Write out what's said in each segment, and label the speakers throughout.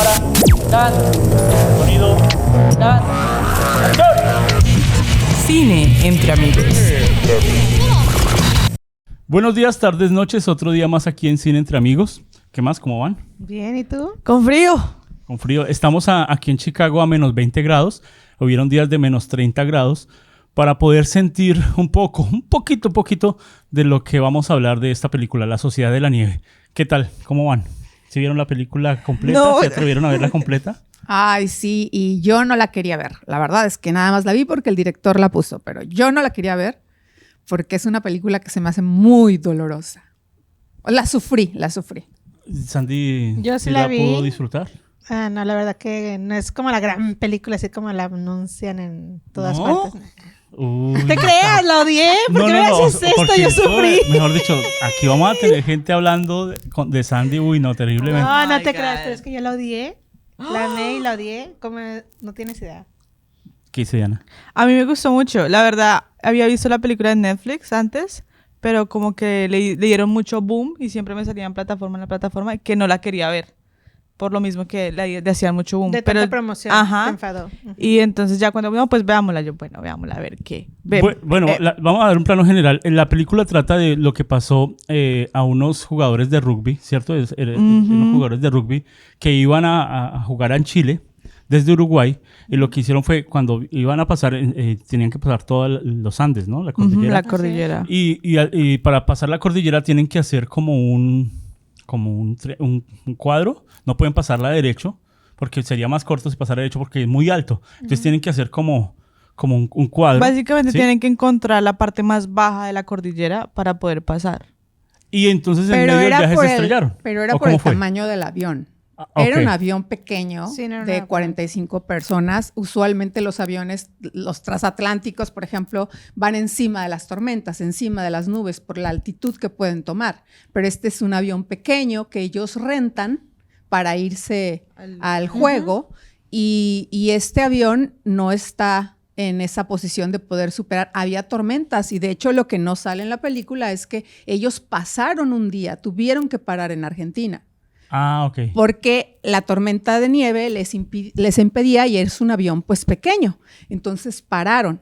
Speaker 1: cámara, dan, sonido, dan, acción.
Speaker 2: Cine entre amigos.
Speaker 3: Buenos días, tardes, noches, otro día más aquí en Cine Entre Amigos. ¿Qué más? ¿Cómo van?
Speaker 4: Bien, ¿y tú?
Speaker 2: Con frío.
Speaker 3: Con frío. Estamos aquí en Chicago a menos 20 grados. Hubieron días de menos 30 grados para poder sentir un poquito de lo que vamos a hablar de esta película, La Sociedad de la Nieve. ¿Qué tal? ¿Cómo van? ¿Sí vieron la película completa?
Speaker 2: No.
Speaker 3: ¿Se atrevieron a verla completa?
Speaker 4: Ay, sí, y yo no la quería ver. La verdad es que nada más la vi porque el director la puso, pero yo no la quería ver porque es una película que se me hace muy dolorosa. La sufrí.
Speaker 3: Sandy,
Speaker 5: Yo sí la vi.
Speaker 3: pudo disfrutar?
Speaker 5: Ah, no, la verdad que no es como la gran película, así como la anuncian en todas
Speaker 3: ¿No?
Speaker 5: partes.
Speaker 3: Uy.
Speaker 5: ¿Te creas? La odié. ¿Por qué me haces esto?
Speaker 3: porque
Speaker 5: Yo sufrí.
Speaker 3: Mejor dicho, aquí vamos a tener gente hablando de Sandy. Uy, no, terriblemente.
Speaker 5: No, no
Speaker 2: my
Speaker 5: te
Speaker 2: God.
Speaker 5: creas, pero es que yo la odié. La amé y la odié. Como no tienes idea.
Speaker 3: ¿Qué dice Diana?
Speaker 2: A mí me gustó mucho. La verdad, había visto la película en Netflix antes, pero como que le dieron mucho boom y siempre me salía en la plataforma, que no la quería ver. Por lo mismo que le hacían mucho boom.
Speaker 5: De
Speaker 2: pero,
Speaker 5: tanta promoción.
Speaker 2: Ajá.
Speaker 5: Te enfadó.
Speaker 2: Y entonces ya cuando, no, pues veámosla. Yo, bueno, veámosla, a ver qué.
Speaker 3: Bueno, vamos a dar un plano general. La película trata de lo que pasó a unos jugadores de rugby, ¿cierto? Unos jugadores de rugby que iban a jugar en Chile desde Uruguay, y lo que hicieron fue, cuando iban a pasar, tenían que pasar todos los Andes, ¿no? La cordillera.
Speaker 2: La cordillera.
Speaker 3: Y para pasar la cordillera tienen que hacer como un cuadro. No pueden pasarla derecho, porque sería más corto si pasara derecho, porque es muy alto. Entonces tienen que hacer como un cuadro.
Speaker 2: Básicamente
Speaker 3: ¿sí?
Speaker 2: tienen que encontrar la parte más baja de la cordillera para poder pasar.
Speaker 3: Y entonces en medio del viaje se estrellaron.
Speaker 4: Pero era
Speaker 3: ¿O
Speaker 4: por el
Speaker 3: cómo fue?
Speaker 4: tamaño del avión.
Speaker 3: Ok.
Speaker 4: Era un avión pequeño
Speaker 5: Sí, no era
Speaker 4: de
Speaker 5: una-
Speaker 4: 45 personas. Usualmente los aviones, los transatlánticos, por ejemplo, van encima de las tormentas, encima de las nubes, por la altitud que pueden tomar. Pero este es un avión pequeño que ellos rentan para irse al juego. Y este avión no está en esa posición de poder superar. Había tormentas y de hecho lo que no sale en la película es que ellos pasaron un día, tuvieron que parar en Argentina.
Speaker 3: Ah, ok.
Speaker 4: Porque la tormenta de nieve les impedía, y es un avión pues pequeño. Entonces pararon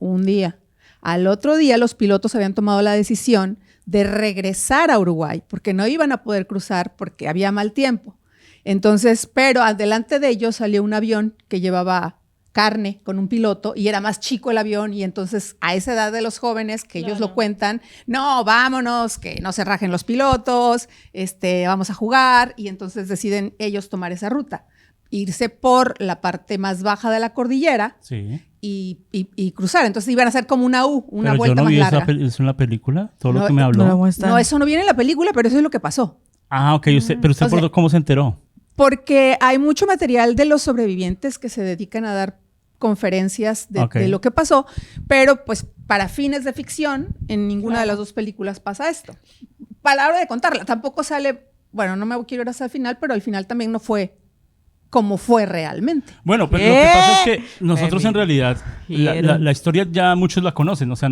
Speaker 4: un día. Al otro día los pilotos habían tomado la decisión de regresar a Uruguay porque no iban a poder cruzar porque había mal tiempo. Entonces, pero adelante de ellos salió un avión que llevaba carne con un piloto y era más chico el avión, y entonces a esa edad de los jóvenes que ellos lo cuentan, no, vámonos, que no se rajen los pilotos, vamos a jugar, y entonces deciden ellos tomar esa ruta, irse por la parte más baja de la cordillera
Speaker 3: Sí.
Speaker 4: y cruzar. Entonces iban a hacer como una U, una
Speaker 3: Pero
Speaker 4: vuelta
Speaker 3: yo no
Speaker 4: más
Speaker 3: vi
Speaker 4: larga.
Speaker 3: eso en la película, todo lo
Speaker 4: No,
Speaker 3: que me habló.
Speaker 2: No la muestran.
Speaker 4: No, eso no viene en la película, pero eso es lo que pasó.
Speaker 3: Ah, ok. Pero usted
Speaker 4: O sea,
Speaker 3: ¿cómo se enteró?
Speaker 4: Porque hay mucho material de los sobrevivientes que se dedican a dar conferencias de lo que pasó, pero pues para fines de ficción, en ninguna de las dos películas pasa esto. Palabra de contarla, tampoco sale, bueno, no me quiero ir hasta el final, pero al final también no fue como fue realmente.
Speaker 3: Bueno, pero
Speaker 2: ¿Qué?
Speaker 3: lo que pasa es que nosotros en realidad,
Speaker 2: Dijeron.
Speaker 3: la historia ya muchos la conocen, o sea,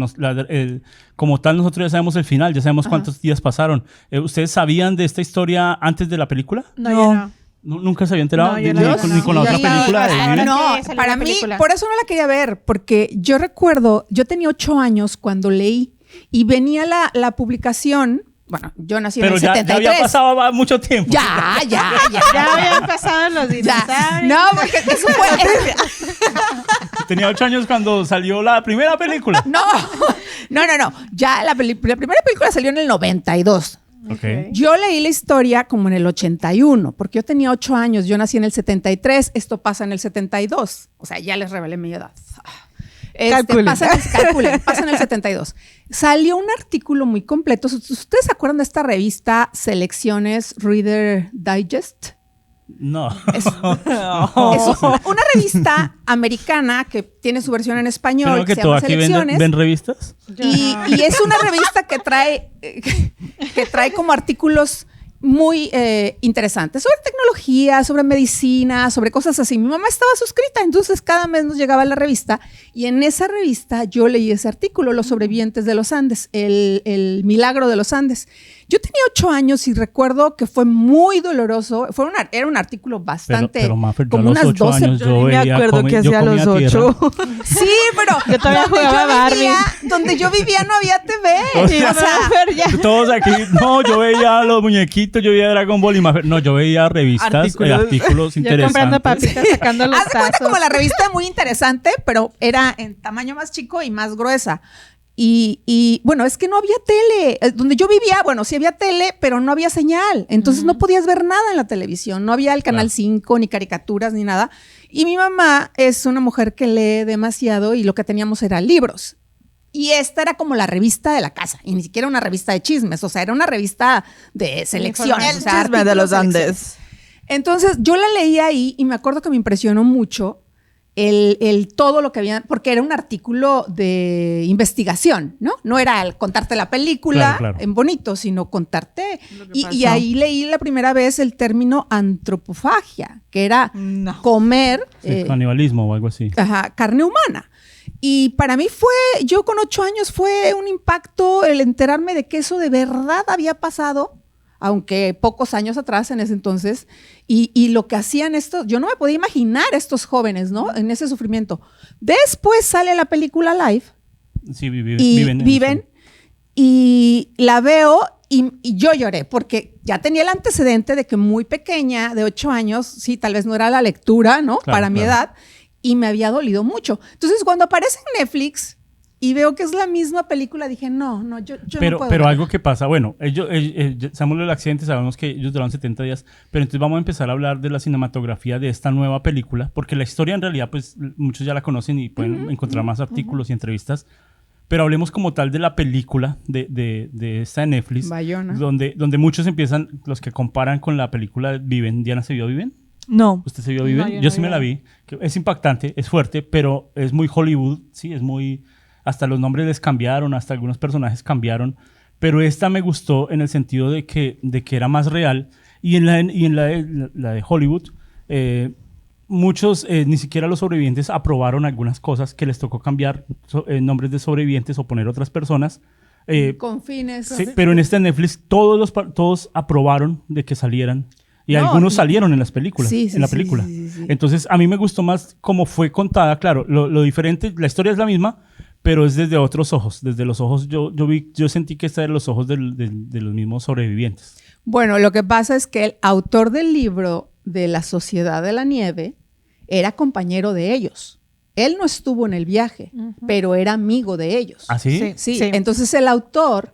Speaker 3: como tal nosotros ya sabemos el final, ya sabemos cuántos días pasaron. ¿Ustedes sabían de esta historia antes de la película?
Speaker 5: No, yo no.
Speaker 3: ¿Nunca se habían enterado?
Speaker 5: No, yo
Speaker 3: Ni
Speaker 5: no,
Speaker 3: con la otra
Speaker 4: Sí,
Speaker 3: película de
Speaker 5: hasta
Speaker 3: Viven?
Speaker 5: ahora
Speaker 4: No,
Speaker 5: que salió
Speaker 4: para
Speaker 5: la
Speaker 4: mí,
Speaker 5: película.
Speaker 4: por eso no la quería ver, porque yo recuerdo, yo tenía 8 años cuando leí y venía la publicación, bueno, yo nací
Speaker 3: Pero
Speaker 4: en el
Speaker 3: ya
Speaker 4: 73.
Speaker 3: había pasado mucho tiempo.
Speaker 4: Ya.
Speaker 5: Ya habían pasado los
Speaker 4: Ya.
Speaker 5: dinosaurios.
Speaker 4: No, porque eso fue...
Speaker 3: Tenía 8 años cuando salió la primera película.
Speaker 4: No. Ya la primera película salió en el 92.
Speaker 3: Ok.
Speaker 4: Yo leí la historia como en el 81, porque yo tenía 8 años, yo nací en el 73, esto pasa en el 72. O sea, ya les revelé mi edad.
Speaker 2: Calculen.
Speaker 4: Pasa en el 72. Salió un artículo muy completo. ¿Ustedes se acuerdan de esta revista Selecciones Reader Digest?
Speaker 3: No.
Speaker 4: Es una revista americana que tiene su versión en español,
Speaker 3: Creo
Speaker 4: que
Speaker 3: que
Speaker 4: se
Speaker 3: todo
Speaker 4: llama
Speaker 3: aquí
Speaker 4: Selecciones.
Speaker 3: ven revistas.
Speaker 4: Y es una revista que trae como artículos muy interesantes sobre tecnología, sobre medicina, sobre cosas así. Mi mamá estaba suscrita, entonces cada mes nos llegaba la revista, y en esa revista yo leí ese artículo, Los sobrevivientes de los Andes, el milagro de los Andes. Yo tenía 8 años y recuerdo que fue muy doloroso. Era un artículo bastante,
Speaker 3: Pero Mafer, yo a
Speaker 4: como
Speaker 3: los
Speaker 4: unas
Speaker 3: 8
Speaker 4: 12.
Speaker 3: años
Speaker 2: Yo
Speaker 3: yo
Speaker 2: ni me
Speaker 3: veía
Speaker 2: acuerdo qué
Speaker 3: yo
Speaker 2: hacía a los
Speaker 3: comía tierra.
Speaker 2: 8.
Speaker 4: Sí, pero
Speaker 5: Yo todavía jugaba Barbie.
Speaker 4: donde yo vivía no había TV.
Speaker 3: O sea,
Speaker 4: O sea,
Speaker 3: Todos aquí, no, yo veía los muñequitos, yo veía Dragon Ball y Mafer, no, yo veía revistas, artículos
Speaker 5: Yo
Speaker 3: interesantes.
Speaker 5: comprando papitas, sacando los
Speaker 4: haz de cuenta
Speaker 5: tazos.
Speaker 4: como la revista muy interesante, pero era en tamaño más chico y más gruesa. Y bueno, es que no había tele. Donde yo vivía, bueno, sí había tele, pero no había señal. Entonces no podías ver nada en la televisión. No había el Canal 5, ni caricaturas, ni nada. Y mi mamá es una mujer que lee demasiado y lo que teníamos era libros. Y esta era como la revista de la casa. Y ni siquiera una revista de chismes. O sea, era una revista de selecciones.
Speaker 2: El
Speaker 4: o sea,
Speaker 2: chisme de los
Speaker 4: artículos de selecciones.
Speaker 2: Andes.
Speaker 4: Entonces yo la leí ahí y me acuerdo que me impresionó mucho el todo lo que había, porque era un artículo de investigación, ¿no? No era el contarte la película
Speaker 3: Claro.
Speaker 4: en bonito, sino contarte.
Speaker 2: Lo que
Speaker 4: Y
Speaker 2: pasó.
Speaker 4: ahí leí la primera vez el término antropofagia, que era
Speaker 2: No.
Speaker 4: comer
Speaker 3: Sí, canibalismo o algo así.
Speaker 4: carne humana. Y para mí yo con 8 años fue un impacto el enterarme de que eso de verdad había pasado, aunque pocos años atrás en ese entonces, y lo que hacían estos, yo no me podía imaginar estos jóvenes, ¿no? En ese sufrimiento. Después sale la película Live
Speaker 3: Sí,
Speaker 4: y
Speaker 3: viven.
Speaker 4: viven y la veo y yo lloré porque ya tenía el antecedente de que muy pequeña, de 8 años, sí, tal vez no era la lectura, ¿no?
Speaker 3: Claro,
Speaker 4: Para mi
Speaker 3: claro.
Speaker 4: edad, y me había dolido mucho. Entonces, cuando aparece en Netflix y veo que es la misma película, dije, no, yo no
Speaker 3: Pero
Speaker 4: puedo.
Speaker 3: algo que pasa, bueno, Samuel el accidente, sabemos que ellos duraron 70 días, pero entonces vamos a empezar a hablar de la cinematografía de esta nueva película, porque la historia en realidad, pues muchos ya la conocen y pueden encontrar más artículos y entrevistas, pero hablemos como tal de la película de esta de Netflix,
Speaker 4: Bayona.
Speaker 3: donde muchos empiezan, los que comparan con la película Viven. ¿Diana se vio Viven?
Speaker 2: No.
Speaker 3: ¿Usted se vio Viven?
Speaker 5: No, yo
Speaker 3: Yo
Speaker 5: no
Speaker 3: sí me
Speaker 5: vi.
Speaker 3: la vi. Que es impactante, es fuerte, pero es muy Hollywood, sí, es muy... Hasta los nombres les cambiaron, hasta algunos personajes cambiaron, pero esta me gustó en el sentido de que era más real. Y en la de Hollywood, muchos, ni siquiera los sobrevivientes aprobaron algunas cosas que les tocó cambiar nombres de sobrevivientes o poner otras personas.
Speaker 4: Con fines.
Speaker 3: Sí, pero en este Netflix todos aprobaron de que salieran. Y
Speaker 4: No,
Speaker 3: algunos
Speaker 4: y-
Speaker 3: salieron en las películas,
Speaker 4: Sí, sí,
Speaker 3: en la
Speaker 4: sí,
Speaker 3: película.
Speaker 4: sí.
Speaker 3: Entonces, a mí me gustó más cómo fue contada. Claro, lo diferente, la historia es la misma, pero es desde otros ojos. Desde los ojos, yo sentí que esta era los ojos de los mismos sobrevivientes.
Speaker 4: Bueno, lo que pasa es que el autor del libro de La Sociedad de la Nieve era compañero de ellos. Él no estuvo en el viaje, pero era amigo de ellos.
Speaker 3: ¿Ah, sí?
Speaker 4: Sí, entonces el autor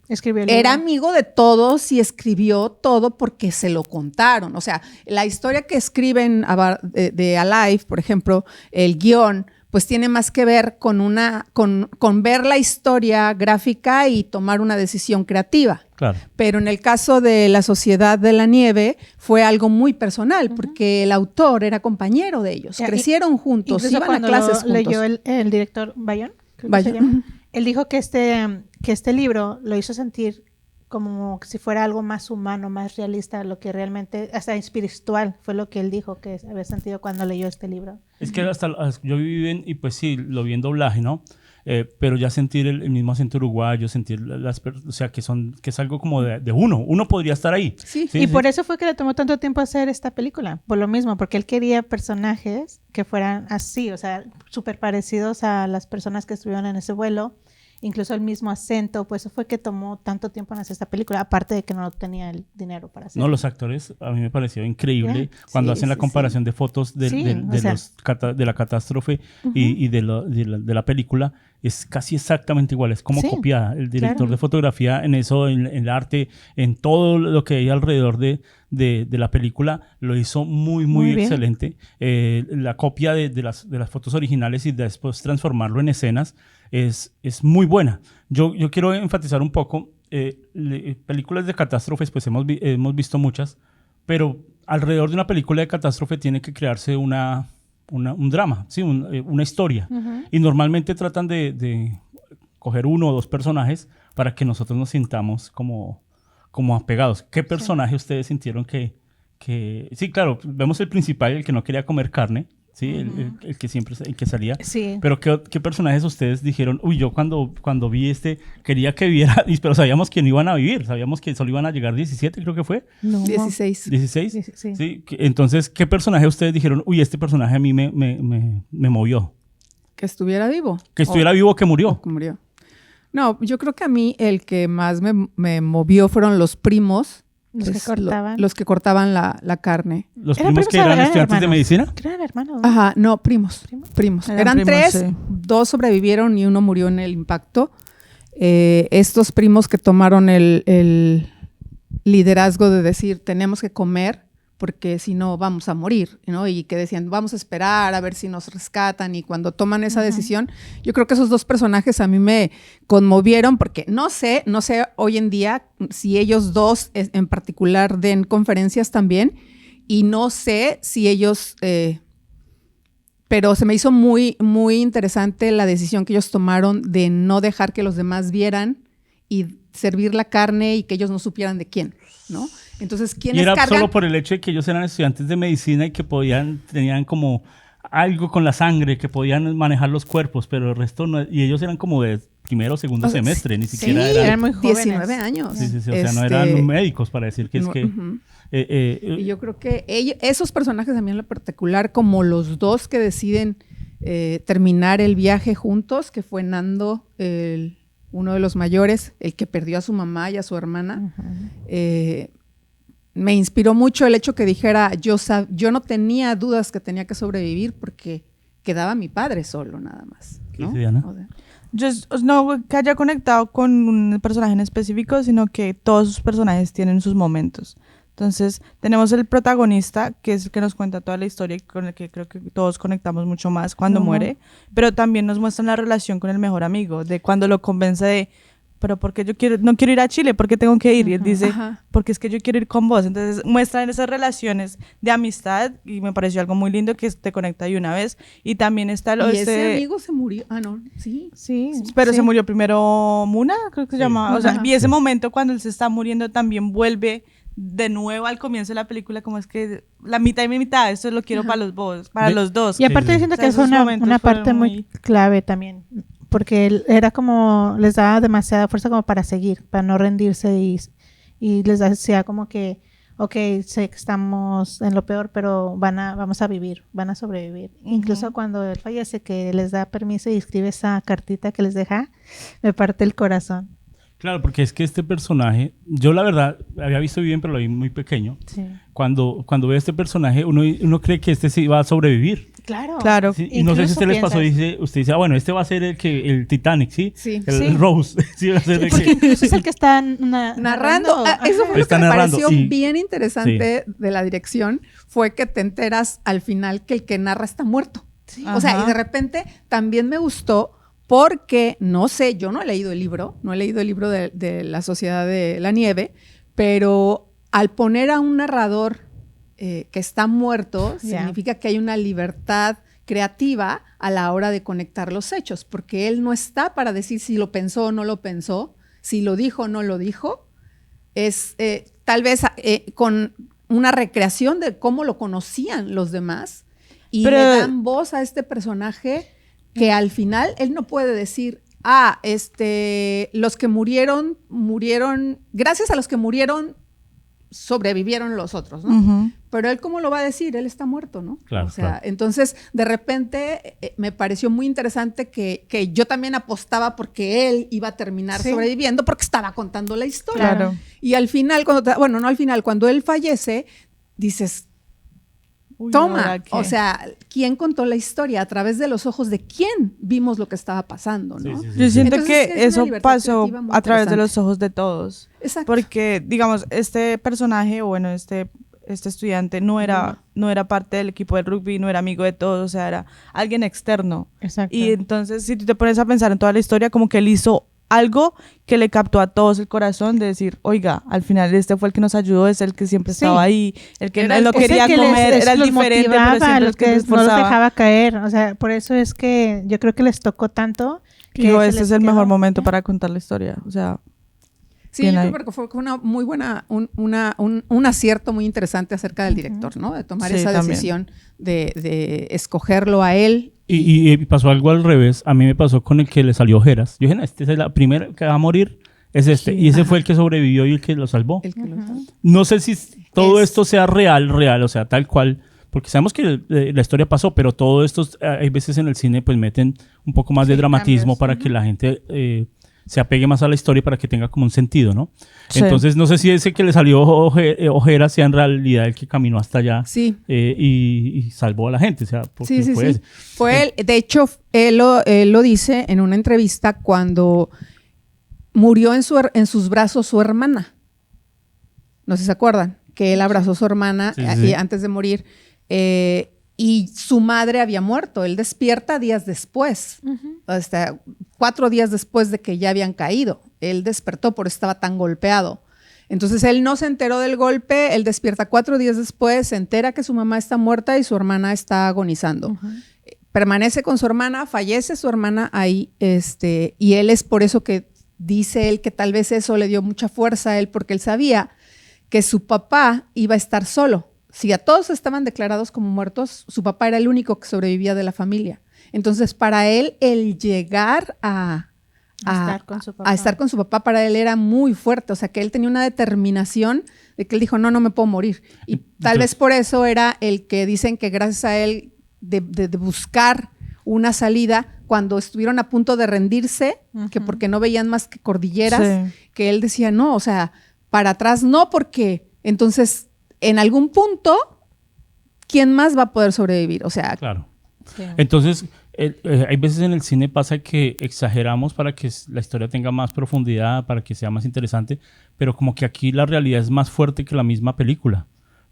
Speaker 5: Escribió el
Speaker 4: era
Speaker 5: libro.
Speaker 4: amigo de todos y escribió todo porque se lo contaron. O sea, la historia que escriben de Alive, por ejemplo, el guión, pues tiene más que ver con ver la historia gráfica y tomar una decisión creativa.
Speaker 3: Claro.
Speaker 4: Pero en el caso de La Sociedad de la Nieve fue algo muy personal porque el autor era compañero de ellos,
Speaker 5: Ya,
Speaker 4: crecieron juntos,
Speaker 5: Incluso
Speaker 4: iban a
Speaker 5: cuando
Speaker 4: clases
Speaker 5: lo
Speaker 4: juntos.
Speaker 5: leyó el director Bayón, creo que
Speaker 4: Bayón,
Speaker 5: se llama,
Speaker 4: ujú.
Speaker 5: él dijo que este libro lo hizo sentir como si fuera algo más humano, más realista, lo que realmente, hasta espiritual, fue lo que él dijo que había sentido cuando leyó este libro.
Speaker 3: Es que yo viví y pues sí, lo vi en doblaje, ¿no? Pero ya sentir el mismo acento uruguayo, sentir o sea, que es algo como de uno podría estar ahí.
Speaker 4: Sí.
Speaker 5: Y por eso fue que le tomó tanto tiempo hacer esta película, por lo mismo, porque él quería personajes que fueran así, o sea, súper parecidos a las personas que estuvieron en ese vuelo, incluso el mismo acento, pues eso fue que tomó tanto tiempo en hacer esta película, aparte de que no tenía el dinero para hacerlo.
Speaker 3: No, los actores, a mí me pareció increíble
Speaker 5: Ya.
Speaker 3: cuando
Speaker 4: Sí,
Speaker 3: hacen la
Speaker 4: sí,
Speaker 3: comparación de fotos de,
Speaker 5: Sí,
Speaker 3: de-
Speaker 5: o
Speaker 3: de
Speaker 5: sea.
Speaker 3: de la catástrofe y de la película. Es casi exactamente igual, es como
Speaker 5: Sí,
Speaker 3: copiada. El director
Speaker 5: claro.
Speaker 3: de fotografía en eso, en el arte, en todo lo que hay alrededor de la película, lo hizo muy
Speaker 5: Muy bien.
Speaker 3: excelente. La copia de las fotos originales y después transformarlo en escenas es muy buena. Yo quiero enfatizar un poco, películas de catástrofes, pues hemos visto muchas, pero alrededor de una película de catástrofe tiene que crearse un drama, ¿sí? Una historia. Y normalmente tratan de coger uno o dos personajes para que nosotros nos sintamos como apegados. ¿Qué personaje ustedes sintieron que... Sí, claro, vemos el principal, el que no quería comer carne, ¿sí? El que siempre, el que salía.
Speaker 5: Sí.
Speaker 3: Pero ¿qué personajes ustedes dijeron? Uy, yo cuando vi quería que viviera, pero sabíamos que no iban a vivir, sabíamos que solo iban a llegar 17, creo que fue.
Speaker 5: No.
Speaker 4: 16.
Speaker 3: 16.
Speaker 5: Sí.
Speaker 3: Sí. Entonces, ¿qué personaje ustedes dijeron? Uy, este personaje a mí me movió.
Speaker 4: Que estuviera vivo.
Speaker 3: Que estuviera vivo o que murió.
Speaker 4: O que murió. No, yo creo que a mí el que más me movió fueron los primos.
Speaker 5: Los que cortaban.
Speaker 4: Los que cortaban la carne.
Speaker 3: Los
Speaker 5: ¿Eran
Speaker 3: primos que
Speaker 5: primos o
Speaker 3: eran
Speaker 5: eran
Speaker 3: estudiantes de
Speaker 5: hermanos?
Speaker 3: medicina.
Speaker 5: Creo que eran hermanos.
Speaker 4: Ajá, no, primos. Primos.
Speaker 2: Eran
Speaker 4: Eran
Speaker 2: primos,
Speaker 4: 3,
Speaker 2: sí.
Speaker 4: 2 sobrevivieron y 1 murió en el impacto. Estos primos que tomaron el liderazgo de decir, tenemos que comer porque si no vamos a morir, ¿no? Y que decían, vamos a esperar a ver si nos rescatan. Y cuando toman esa decisión, yo creo que esos 2 personajes a mí me conmovieron porque no sé hoy en día si ellos 2 en particular den conferencias también, y no sé si ellos, pero se me hizo muy, muy interesante la decisión que ellos tomaron de no dejar que los demás vieran y servir la carne y que ellos no supieran de quién, ¿no? Entonces,
Speaker 3: Y
Speaker 4: ¿quiénes
Speaker 3: era
Speaker 4: cargan?
Speaker 3: solo por el hecho de que ellos eran estudiantes de medicina y que tenían como algo con la sangre, que podían manejar los cuerpos, pero el resto no, y ellos eran como de primero o segundo
Speaker 4: O sea,
Speaker 3: semestre, ni
Speaker 4: sí,
Speaker 3: siquiera
Speaker 5: eran muy jóvenes.
Speaker 4: 19 años.
Speaker 3: Sí, o sea, no eran médicos para decir que es que...
Speaker 4: Ujú. Y yo creo que esos personajes también en lo particular, como los 2 que deciden terminar el viaje juntos, que fue Nando, uno de los mayores, el que perdió a su mamá y a su hermana, me inspiró mucho el hecho que dijera, yo no tenía dudas que tenía que sobrevivir porque quedaba mi padre solo nada más, ¿no?
Speaker 3: ¿Qué dice Diana?
Speaker 4: O sea,
Speaker 2: Yo no que haya conectado con un personaje en específico, sino que todos sus personajes tienen sus momentos. Entonces, tenemos el protagonista, que es el que nos cuenta toda la historia y con el que creo que todos conectamos mucho más cuando muere, pero también nos muestran la relación con el mejor amigo, de cuando lo convence de, pero porque no quiero ir a Chile, ¿por qué tengo que ir? Y él dice,
Speaker 4: Ajá.
Speaker 2: porque es que yo quiero ir con vos. Entonces, muestran esas relaciones de amistad y me pareció algo muy lindo que te conecta de una vez. Y también está
Speaker 4: y ese amigo se murió. Ah, no, sí.
Speaker 5: Sí.
Speaker 2: pero
Speaker 5: sí.
Speaker 2: se murió primero Muna, creo que se llamaba. O sea,
Speaker 4: Ajá.
Speaker 2: y ese momento cuando él se está muriendo también vuelve de nuevo al comienzo de la película, como es que la mitad y mitad, esto lo quiero para los dos.
Speaker 5: Y aparte yo siento
Speaker 2: O sea,
Speaker 5: que fue
Speaker 2: esos
Speaker 5: una
Speaker 2: momentos
Speaker 5: parte
Speaker 2: fueron
Speaker 5: muy clave también, porque él era como, les daba demasiada fuerza como para seguir, para no rendirse y les decía como que, ok, sé que estamos en lo peor, pero vamos a vivir, van a sobrevivir. Incluso cuando él fallece, que les da permiso y escribe esa cartita que les deja, me parte el corazón.
Speaker 3: Claro, porque es que este personaje, yo la verdad había visto bien, pero lo vi muy pequeño.
Speaker 5: Sí.
Speaker 3: Cuando ve este personaje, uno cree que este sí va a sobrevivir.
Speaker 5: Claro.
Speaker 2: Claro.
Speaker 3: Sí, y no sé si a
Speaker 5: Incluso
Speaker 3: usted les pasó,
Speaker 5: piensas-
Speaker 3: usted dice, bueno, este va a ser el Titanic, ¿sí?
Speaker 4: Sí.
Speaker 3: El Rose. Sí, va a ser el
Speaker 5: Porque
Speaker 3: que...
Speaker 5: incluso es el que está
Speaker 4: Narrando. Eso fue lo
Speaker 3: Está
Speaker 4: que me
Speaker 3: narrando,
Speaker 4: pareció
Speaker 3: y-
Speaker 4: bien interesante de la dirección, fue que te enteras al final que el que narra está muerto. O sea,
Speaker 2: Ajá.
Speaker 4: y de repente también me gustó porque, no sé, yo no he leído el libro, de La Sociedad de la Nieve, pero al poner a un narrador que está muerto,
Speaker 5: Ya.
Speaker 4: significa que hay una libertad creativa a la hora de conectar los hechos, porque él no está para decir si lo pensó o no lo pensó, si lo dijo o no lo dijo, es tal vez con una recreación de cómo lo conocían los demás y
Speaker 2: Pero-
Speaker 4: le dan voz a este personaje que al final él no puede decir, los que murieron, gracias a los que murieron, sobrevivieron los otros, ¿no?
Speaker 2: Ujú.
Speaker 4: Pero él, ¿cómo lo va a decir? Él está muerto, ¿no?
Speaker 3: Claro,
Speaker 4: O sea,
Speaker 3: claro.
Speaker 4: entonces, de repente, me pareció muy interesante que yo también apostaba porque él iba a terminar
Speaker 5: Sí.
Speaker 4: sobreviviendo porque estaba contando la historia.
Speaker 2: Claro.
Speaker 4: Y al final, no al final, cuando él fallece, dices,
Speaker 2: Uy,
Speaker 4: toma,
Speaker 2: ¿ahora qué?
Speaker 4: o sea, ¿quién contó la historia? A través de los ojos de quién vimos lo que estaba pasando, ¿no?
Speaker 3: Sí, sí, sí.
Speaker 2: Yo siento
Speaker 4: Entonces,
Speaker 2: que
Speaker 4: es una
Speaker 2: eso
Speaker 4: libertad
Speaker 2: pasó
Speaker 4: creativa muy
Speaker 2: a través de
Speaker 4: interesante.
Speaker 2: los ojos de todos.
Speaker 4: Exacto.
Speaker 2: Porque, digamos, este personaje, o bueno, este estudiante no era parte del equipo del rugby, no era amigo de todos, o sea, era alguien externo.
Speaker 5: Exacto.
Speaker 2: Y entonces, si tú te pones a pensar en toda la historia, como que él hizo algo que le captó a todos el corazón de decir, oiga, al final este fue el que nos ayudó, es el que siempre
Speaker 5: Sí.
Speaker 2: estaba ahí, el que
Speaker 5: Era
Speaker 2: él no
Speaker 5: es el
Speaker 2: quería
Speaker 5: que
Speaker 2: comer, era el
Speaker 5: los
Speaker 2: diferente, pero
Speaker 5: motivaba,
Speaker 2: siempre
Speaker 5: los
Speaker 2: el que te
Speaker 5: no los
Speaker 2: esforzaba.
Speaker 5: dejaba caer. O sea, por eso es que yo creo que les tocó tanto. Que
Speaker 2: Digo,
Speaker 5: se
Speaker 2: este
Speaker 5: les
Speaker 2: es el
Speaker 5: quedó.
Speaker 2: mejor momento para contar la historia, o sea...
Speaker 4: Sí,
Speaker 2: bien
Speaker 4: yo
Speaker 2: ahí.
Speaker 4: creo que fue una muy buena, un acierto muy interesante acerca del director, ¿no? De tomar
Speaker 2: Sí,
Speaker 4: esa
Speaker 2: también.
Speaker 4: decisión de escogerlo a él.
Speaker 3: Y pasó algo al revés. A mí me pasó con el que le salió ojeras. Yo dije, no, este es la primera que va a morir, es este.
Speaker 4: Sí,
Speaker 3: Y ese
Speaker 4: ajá.
Speaker 3: fue el que sobrevivió y el que lo salvó.
Speaker 4: El que lo-
Speaker 3: No sé si todo
Speaker 4: Es-
Speaker 3: esto sea real, o sea, tal cual. Porque sabemos que la historia pasó, pero todo esto, hay veces en el cine, pues meten un poco más de
Speaker 4: Sí,
Speaker 3: dramatismo
Speaker 4: cambios.
Speaker 3: para que la gente se apegue más a la historia para que tenga como un sentido, ¿no?
Speaker 2: Sí.
Speaker 3: Entonces, no sé si ese que le salió ojeras sea en realidad el que caminó hasta allá
Speaker 4: Sí.
Speaker 3: y salvó a la gente. O sea, porque
Speaker 4: Sí, sí,
Speaker 3: fue
Speaker 4: sí.
Speaker 3: ese.
Speaker 4: Fue él. De hecho, él lo dice en una entrevista cuando murió en sus brazos su hermana. No sé si se acuerdan, que él abrazó a su hermana
Speaker 3: Sí, sí, sí.
Speaker 4: antes de morir y su madre había muerto. Él despierta días después, hasta 4 días después de que ya habían caído. Él despertó, por eso estaba tan golpeado. Entonces él no se enteró del golpe, él despierta 4 días después, se entera que su mamá está muerta y su hermana está agonizando. Permanece con su hermana, fallece su hermana ahí, y él es por eso que dice él que tal vez eso le dio mucha fuerza a él, porque él sabía que su papá iba a estar solo. Si a todos estaban declarados como muertos, su papá era el único que sobrevivía de la familia. Entonces, para él, el llegar a
Speaker 5: estar con su papá.
Speaker 4: a estar con su papá, para él era muy fuerte. O sea, que él tenía una determinación de que él dijo, no me puedo morir. Y tal vez por eso era el que dicen que gracias a él de buscar una salida, cuando estuvieron a punto de rendirse, que porque no veían más que cordilleras,
Speaker 2: Sí.
Speaker 4: que él decía, no, o sea, para atrás no, porque entonces en algún punto, ¿quién más va a poder sobrevivir? O sea,
Speaker 3: Claro.
Speaker 5: Sí.
Speaker 3: Entonces, hay veces en el cine pasa que exageramos para que la historia tenga más profundidad, para que sea más interesante, pero como que aquí la realidad es más fuerte que la misma película,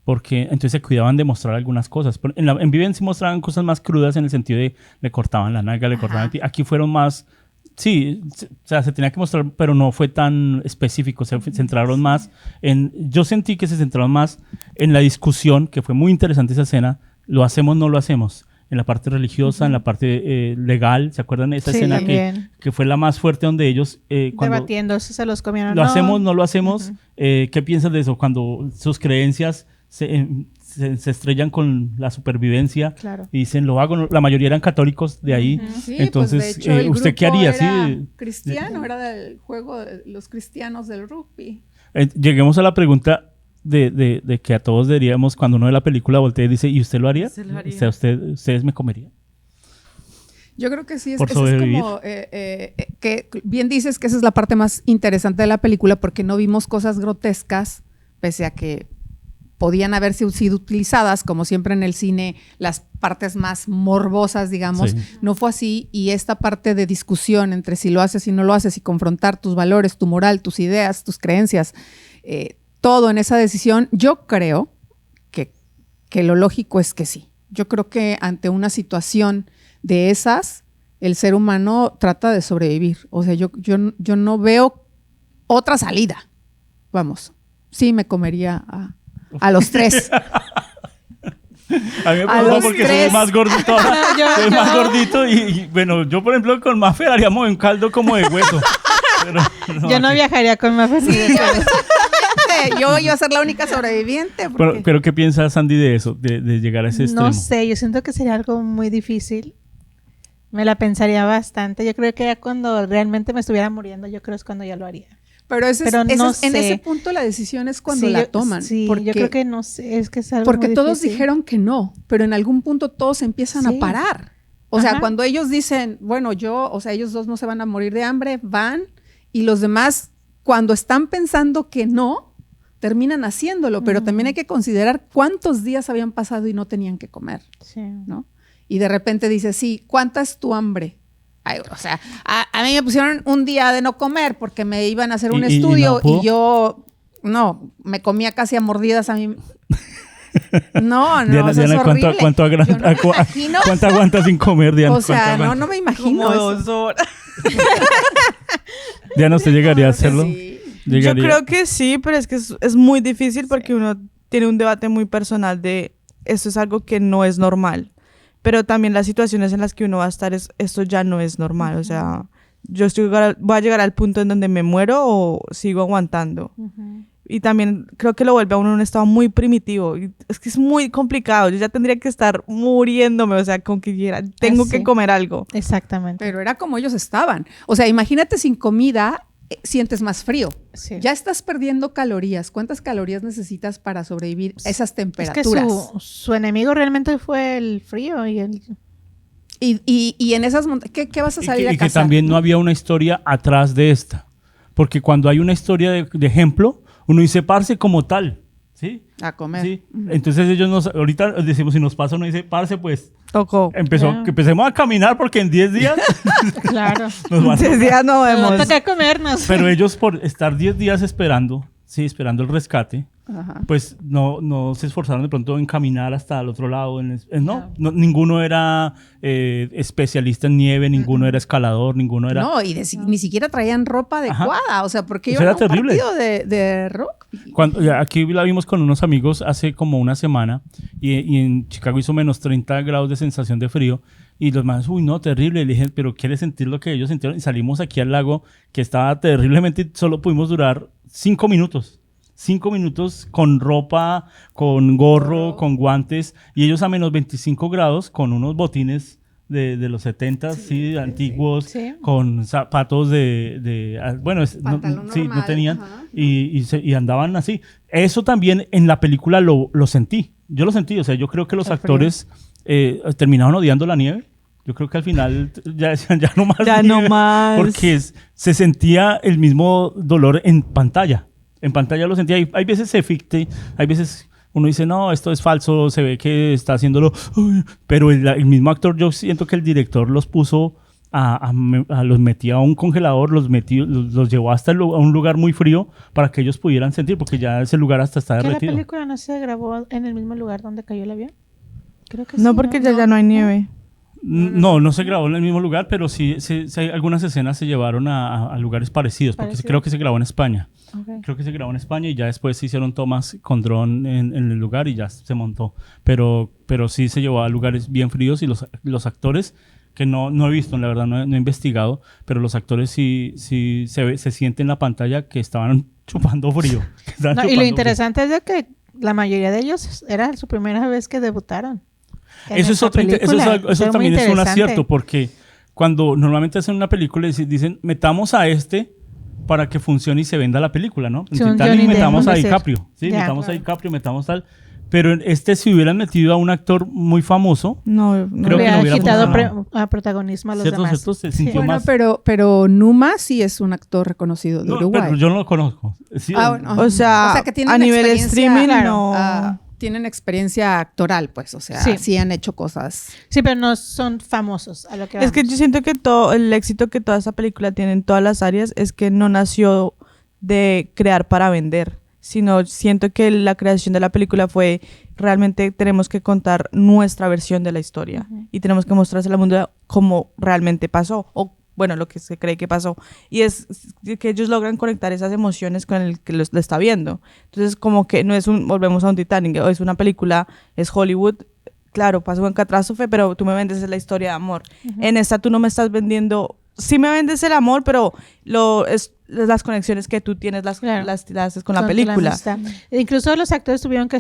Speaker 3: porque entonces se cuidaban de mostrar algunas cosas. Pero en Viven sí mostraban cosas más crudas en el sentido de le cortaban la nalga, le cortaban el pie. Aquí fueron más, sí, o sea, se tenía que mostrar, pero no fue tan específico, se centraron más yo sentí que se centraron más en la discusión, que fue muy interesante esa escena, lo hacemos, no lo hacemos. En la parte religiosa, en la parte legal, ¿se acuerdan de esa
Speaker 5: Sí,
Speaker 3: escena
Speaker 5: también.
Speaker 3: que fue la más fuerte donde ellos cuando
Speaker 5: Debatiendo si se los comieron
Speaker 3: lo
Speaker 5: o no.
Speaker 3: hacemos, no lo hacemos? ¿Qué piensas de eso? Cuando sus creencias se estrellan con la supervivencia
Speaker 5: Claro.
Speaker 3: y dicen lo hago, la mayoría eran católicos de ahí.
Speaker 4: sí,
Speaker 3: Entonces,
Speaker 4: pues de hecho, el
Speaker 3: ¿usted qué
Speaker 4: grupo
Speaker 3: haría?
Speaker 4: era
Speaker 3: ¿Sí?
Speaker 4: cristiano, era del juego de los cristianos del rugby.
Speaker 3: Lleguemos a la pregunta de que a todos diríamos cuando uno ve la película voltea y dice, ¿y usted lo haría?
Speaker 2: ¿Usted lo haría?
Speaker 3: O sea, ¿ustedes me comerían?
Speaker 4: Yo creo que sí,
Speaker 3: Por
Speaker 4: eso es
Speaker 3: sobrevivir.
Speaker 4: como que bien dices que esa es la parte más interesante de la película, porque no vimos cosas grotescas, pese a que podían haber sido utilizadas, como siempre en el cine, las partes más morbosas, digamos.
Speaker 3: Sí.
Speaker 4: No fue así, y esta parte de discusión entre si lo haces y no lo haces, y confrontar tus valores, tu moral, tus ideas, tus creencias, todo en esa decisión, yo creo que lo lógico es que sí. Yo creo que ante una situación de esas, el ser humano trata de sobrevivir. O sea, yo no veo otra salida. Vamos, sí me comería a los 3.
Speaker 3: A mí me
Speaker 4: A
Speaker 3: preocupa
Speaker 4: los
Speaker 3: porque
Speaker 4: tres.
Speaker 3: soy más gordito ahora. Soy más gordito y, bueno, yo por ejemplo con Mafer haríamos un caldo como de hueso. Pero,
Speaker 5: Yo no
Speaker 3: aquí-
Speaker 5: viajaría con Mafer.
Speaker 4: Yo iba a ser la única sobreviviente. porque-
Speaker 3: pero ¿qué piensa Sandy de eso? De llegar a ese extremo.
Speaker 5: No sé, yo siento que sería algo muy difícil. Me la pensaría bastante. Yo creo que ya cuando realmente me estuviera muriendo, yo creo es cuando ya lo haría.
Speaker 4: Pero,
Speaker 5: Pero no
Speaker 4: en
Speaker 5: sé.
Speaker 4: ese punto la decisión es cuando
Speaker 5: Sí,
Speaker 4: la toman.
Speaker 5: Sí,
Speaker 4: porque,
Speaker 5: yo creo que no sé, es que es algo
Speaker 4: porque
Speaker 5: muy
Speaker 4: todos
Speaker 5: difícil.
Speaker 4: dijeron que no, pero en algún punto todos empiezan a
Speaker 5: Sí.
Speaker 4: parar. O sea,
Speaker 5: Ajá.
Speaker 4: cuando ellos dicen, bueno, ellos dos no se van a morir de hambre, van, y los demás, cuando están pensando que no, terminan haciéndolo, pero también hay que considerar cuántos días habían pasado y no tenían que comer,
Speaker 5: Sí.
Speaker 4: ¿no? Y de repente dices, sí, ¿cuánta es tu hambre? Ay, o sea, a mí me pusieron un día de no comer porque me iban a hacer un
Speaker 3: ¿Y no
Speaker 4: estudio
Speaker 3: pudo?
Speaker 4: y yo, no, me comía casi a mordidas a mí. No,
Speaker 3: Diana,
Speaker 4: o sea,
Speaker 3: Diana,
Speaker 4: es
Speaker 3: ¿cuánto,
Speaker 4: horrible.
Speaker 3: cuánto
Speaker 4: Yo no me imagino.
Speaker 3: ¿cuánto aguanta sin comer, Diana?
Speaker 4: O sea,
Speaker 3: ¿Cuánto aguanta?
Speaker 4: no me imagino
Speaker 2: Como
Speaker 4: eso.
Speaker 2: 2 horas.
Speaker 3: Diana, ¿usted llegaría a hacerlo?
Speaker 4: Sí.
Speaker 2: Yo
Speaker 3: ¿Llegaría?
Speaker 2: creo que sí, pero es que es muy difícil porque uno tiene un debate muy personal de esto es algo que no es normal. Pero también las situaciones en las que uno va a estar, esto ya no es normal. O sea, voy a llegar al punto en donde me muero o sigo aguantando. Y también creo que lo vuelve a uno en un estado muy primitivo. Y es que es muy complicado. Yo ya tendría que estar muriéndome, o sea, con que tengo que comer algo.
Speaker 5: Exactamente.
Speaker 4: Pero era como ellos estaban. O sea, imagínate sin comida, sientes más frío.
Speaker 5: Sí.
Speaker 4: Ya estás perdiendo calorías. ¿Cuántas calorías necesitas para sobrevivir a esas
Speaker 5: Es que
Speaker 4: temperaturas?
Speaker 5: su enemigo realmente fue el frío y el...
Speaker 4: Y en esas montañas, ¿qué vas a salir a
Speaker 3: y que
Speaker 4: cazar?
Speaker 3: también no había una historia atrás de esta. Porque cuando hay una historia de ejemplo, uno dice, parce como tal. ¿Sí?
Speaker 4: A comer.
Speaker 3: Sí. Entonces ellos ahorita decimos, si nos pasa, uno dice, parce, pues
Speaker 2: Tocó.
Speaker 5: Ya.
Speaker 3: que empecemos a caminar porque en 10 días
Speaker 5: Claro.
Speaker 3: nos va a
Speaker 2: 10 días no
Speaker 5: Nos
Speaker 2: vemos.
Speaker 5: va a tocar comernos.
Speaker 3: Pero ellos por estar 10 días esperando, sí, esperando el rescate,
Speaker 4: Ajá.
Speaker 3: pues no se esforzaron de pronto en caminar hasta el otro lado. No, ninguno era especialista en nieve, ninguno era escalador, ninguno era...
Speaker 4: No, y ni siquiera traían ropa adecuada. O sea, porque
Speaker 3: Eso
Speaker 4: iban a
Speaker 3: era
Speaker 4: un
Speaker 3: terrible.
Speaker 4: partido de rock.
Speaker 3: Aquí la vimos con unos amigos hace como una semana y en Chicago hizo menos 30 grados de sensación de frío y los más, uy, no, terrible. Le dije, pero ¿quieres sentir lo que ellos sintieron? Y salimos aquí al lago que estaba terriblemente, solo pudimos durar 5 minutos. 5 minutos con ropa, con gorro, con guantes y ellos a menos 25 grados con unos botines de los 70, sí, antiguos,
Speaker 5: Sí.
Speaker 3: con zapatos bueno,
Speaker 4: Pantalón
Speaker 3: sí, no
Speaker 4: normal,
Speaker 3: tenían
Speaker 4: ajá.
Speaker 3: y andaban así. Eso también en la película lo sentí. Yo lo sentí, o sea, yo creo que los actores terminaron odiando la nieve. Yo creo que al final ya decían, ya no más
Speaker 2: Ya
Speaker 3: nieve,
Speaker 2: no más.
Speaker 3: porque se sentía el mismo dolor en pantalla. En pantalla lo sentía. Hay veces se ficte, hay veces uno dice, no, esto es falso, se ve que está haciéndolo. Pero el mismo actor, yo siento que el director los puso, los metía a un congelador, los llevó hasta a un lugar muy frío para que ellos pudieran sentir, porque ya ese lugar hasta está
Speaker 5: ¿Que la
Speaker 3: derretido.
Speaker 5: película no se grabó en el mismo lugar donde cayó el avión? Creo que
Speaker 2: No,
Speaker 5: sí,
Speaker 2: porque ya no hay nieve.
Speaker 3: No se grabó en el mismo lugar, pero sí, algunas escenas se llevaron a lugares parecidos, porque
Speaker 5: ¿Parecidos?
Speaker 3: creo que se grabó en España.
Speaker 5: Ok.
Speaker 3: Creo que se grabó en España y ya después se hicieron tomas con dron en el lugar y ya se montó. Pero sí se llevó a lugares bien fríos y los actores, que no he visto, la verdad no he investigado, pero los actores sí se siente en la pantalla que estaban chupando frío. que estaban
Speaker 5: No, y
Speaker 3: chupando
Speaker 5: lo
Speaker 3: frío.
Speaker 5: interesante es de que la mayoría de ellos era su primera vez que debutaron. en
Speaker 3: Eso es
Speaker 5: esta película.
Speaker 3: eso
Speaker 5: Fue muy
Speaker 3: también es un
Speaker 5: interesante.
Speaker 3: acierto, porque cuando normalmente hacen una película dicen, metamos a este para que funcione y se venda la película, ¿no? En
Speaker 5: Sí, un
Speaker 3: Titanic
Speaker 5: Johnny Depp,
Speaker 3: metamos a
Speaker 5: puede ser.
Speaker 3: DiCaprio, ¿sí?
Speaker 5: Ya,
Speaker 3: Metamos a
Speaker 5: claro.
Speaker 3: DiCaprio, metamos tal. Pero en si hubieran metido a un actor muy famoso,
Speaker 2: No,
Speaker 3: Creo que
Speaker 5: Le
Speaker 3: no
Speaker 5: ha
Speaker 3: hubiera
Speaker 5: quitado
Speaker 3: funcionado.
Speaker 5: a protagonismo a los
Speaker 3: ¿cierto?
Speaker 5: demás.
Speaker 3: Se sintió
Speaker 4: Bueno,
Speaker 3: más...
Speaker 4: pero Numa sí es un actor reconocido de
Speaker 3: No,
Speaker 4: Uruguay.
Speaker 3: pero yo no lo conozco. Sí,
Speaker 4: Bueno.
Speaker 2: o sea,
Speaker 4: que tienen
Speaker 2: a nivel
Speaker 4: experiencia,
Speaker 2: streaming
Speaker 4: claro,
Speaker 2: no.
Speaker 4: tienen experiencia actoral, pues, o sea,
Speaker 5: Sí.
Speaker 4: sí han hecho cosas.
Speaker 5: Sí, pero no son famosos a lo que
Speaker 2: Es que
Speaker 5: vamos.
Speaker 2: yo siento que todo el éxito que toda esa película tiene en todas las áreas es que no nació de crear para vender, sino siento que la creación de la película fue realmente tenemos que contar nuestra versión de la historia y tenemos que mostrársela al mundo como realmente pasó o bueno, lo que se cree que pasó. Y es que ellos logran conectar esas emociones con el que lo está viendo. Entonces, como que no es volvemos a un Titanic, o es una película, es Hollywood. Claro, pasó una catástrofe, pero tú me vendes la historia de amor. En esta tú no me estás vendiendo... Sí me vendes el amor, pero las conexiones que tú tienes las
Speaker 5: Claro.
Speaker 2: las haces con la película.
Speaker 5: amistad. Incluso los actores tuvieron que